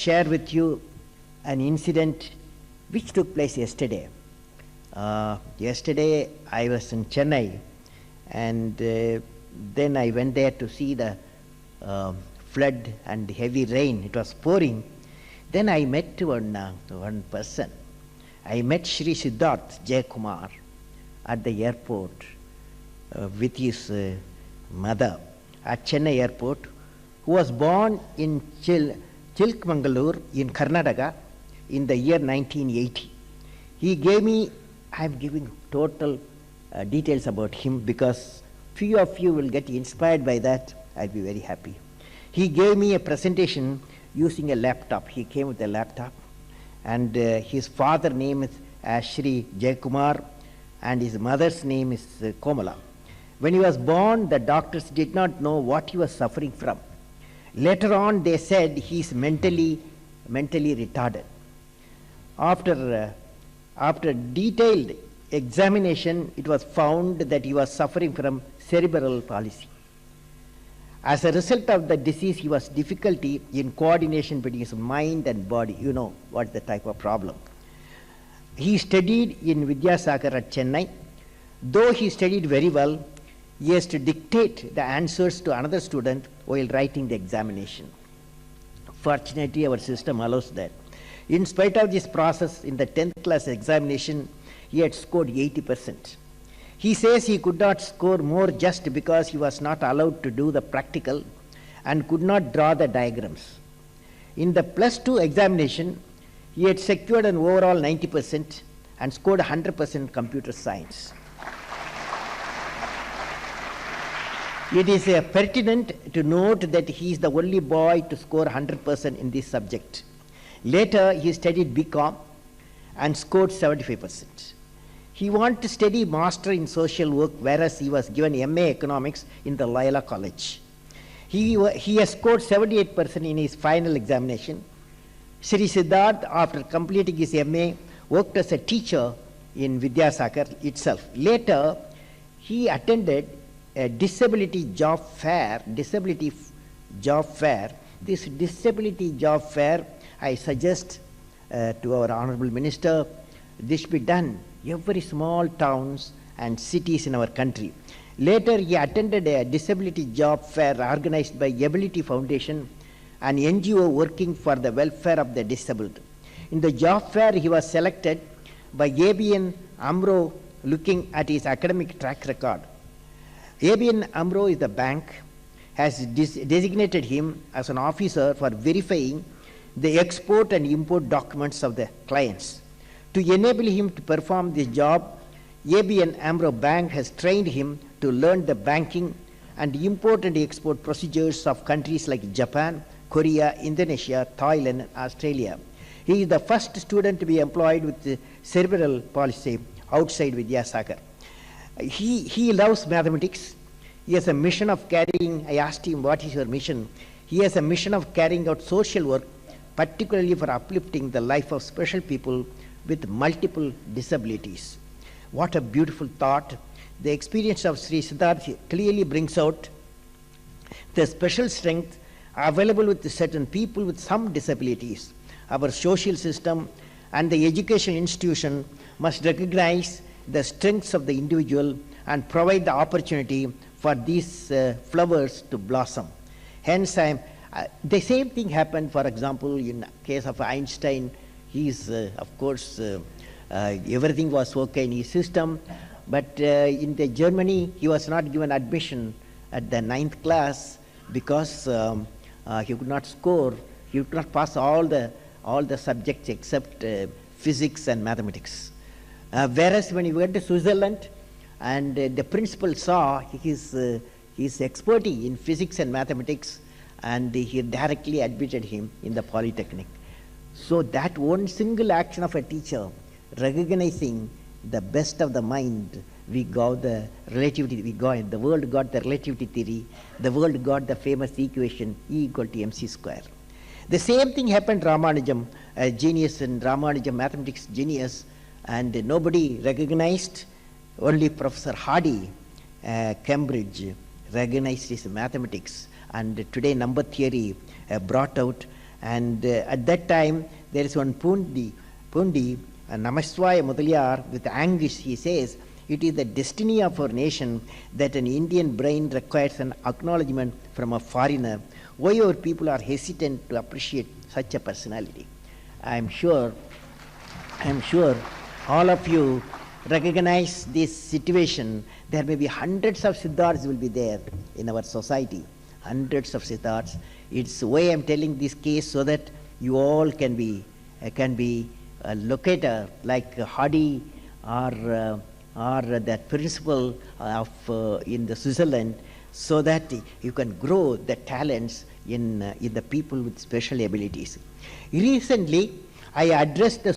share with you an incident which took place yesterday. Yesterday I was in Chennai, and then I went there to see the flood and heavy rain. It was pouring. Then I met one person. I met Shri Siddharth Jayakumar at the airport with his mother at Chennai airport, who was born in Chilkmangalur in Karnataka in the year 1980. He gave me, I am giving total details about him because few of you will get inspired by that. I'll be very happy. He gave me a presentation using a laptop. He came with a laptop, and his father's name is Shri Jayakumar and his mother's name is Komala. When he was born, the doctors did not know what he was suffering from. Later on, they said he is mentally retarded. After detailed examination, it was found that he was suffering from cerebral palsy. As a result of the disease, he was difficulty in coordination between his mind and body. You know what the type of problem. He studied in Vidyasagar at Chennai. Though he studied very well, he has to dictate the answers to another student while writing the examination. Fortunately, our system allows that. In spite of this process, in the 10th class examination, he had scored 80%. He says he could not score more just because he was not allowed to do the practical and could not draw the diagrams. In the +2 examination, he had secured an overall 90% and scored 100% computer science. It is pertinent to note that he is the only boy to score 100% in this subject. Later, he studied BCom and scored 75%. He wanted to study master in social work, whereas he was given MA economics in the Loyola College. He has scored 78% in his final examination. Sri Siddharth, after completing his MA, worked as a teacher in Vidyasagar itself. Later, he attended a disability job fair. This disability job fair, I suggest to our Honorable Minister, this should be done every small towns and cities in our country. Later, he attended a disability job fair organized by Ability Foundation, an NGO working for the welfare of the disabled. In the job fair, he was selected by ABN AMRO looking at his academic track record. ABN AMRO is the bank, has designated him as an officer for verifying the export and import documents of the clients. To enable him to perform this job, ABN AMRO Bank has trained him to learn the banking and import and export procedures of countries like Japan, Korea, Indonesia, Thailand, and Australia. He is the first student to be employed with cerebral palsy outside Vidyasagar. He loves mathematics. He has a mission of carrying, I asked him, what is your mission? He has a mission of carrying out social work, particularly for uplifting the life of special people with multiple disabilities. What a beautiful thought. The experience of Sri Siddharth clearly brings out the special strength available with certain people with some disabilities. Our social system and the educational institution must recognize the strengths of the individual and provide the opportunity for these flowers to blossom. Hence, the same thing happened, for example, in case of Einstein. He's, of course, everything was okay in his system, but in the Germany, he was not given admission at the 9th class because he could not score, he could not pass all the subjects except physics and mathematics. Whereas when he went to Switzerland, and the principal saw his expertise in physics and mathematics, and he directly admitted him in the Polytechnic. So that one single action of a teacher, recognizing the best of the mind, we got the relativity, the world got the relativity theory, the world got the famous equation E=mc². The same thing happened Ramanujam, a genius in Ramanujam mathematics genius, and nobody recognized, only Professor Hardy, Cambridge, recognized his mathematics, and today number theory brought out, And at that time, there is one Pundi, Namaswaya Mudaliar, with anguish, he says, it is the destiny of our nation that an Indian brain requires an acknowledgement from a foreigner. Why our people are hesitant to appreciate such a personality? I am sure all of you recognize this situation. There may be hundreds of Siddharthas will be there in our society, hundreds of Siddharthas. It's why I am telling this case, so that you all can be a locator like Hardy or that principal of in the Switzerland, so that you can grow the talents in the people with special abilities. Recently, I addressed the